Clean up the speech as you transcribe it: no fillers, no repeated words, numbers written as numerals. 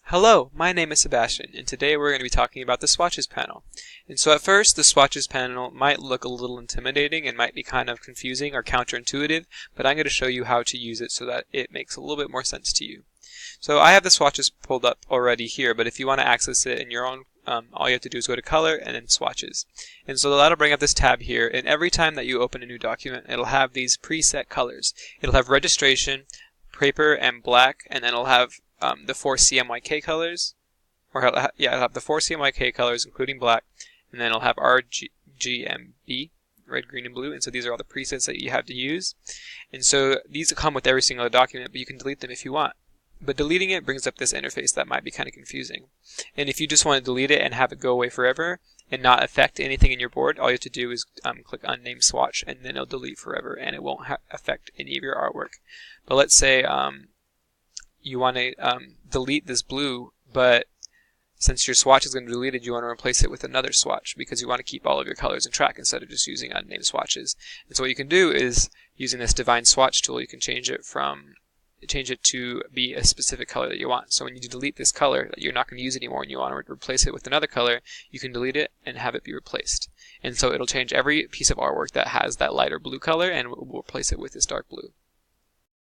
Hello, my name is Sebastian, and today we're going to be talking about the swatches panel. And so at first, the swatches panel might look a little intimidating and might be kind of confusing or counterintuitive, but I'm going to show you how to use it so that it makes a little bit more sense to you. So I have the swatches pulled up already here, but if you want to access it in your own, all you have to do is go to Color and then Swatches. And so that'll bring up this tab here, and every time that you open a new document, it'll have these preset colors. It'll have registration, paper, and black, and then it'll have the 4 CMYK colors, it'll have the 4 CMYK colors including black, and then it'll have RGMB, red, green, and blue, and so these are all the presets that you have to use. And so these come with every single document, but you can delete them if you want. But deleting it brings up this interface that might be kind of confusing. And if you just want to delete it and have it go away forever and not affect anything in your board, all you have to do is click Unnamed Swatch, and then it'll delete forever, and it won't affect any of your artwork. But let's say you want to delete this blue, but since your swatch is going to be deleted, you want to replace it with another swatch because you want to keep all of your colors in track instead of just using unnamed swatches. And so what you can do is, using this Divine Swatch tool, you can change it to be a specific color that you want. So when you delete this color that you're not going to use anymore and you want to replace it with another color, you can delete it and have it be replaced. And so it'll change every piece of artwork that has that lighter blue color, and we'll replace it with this dark blue.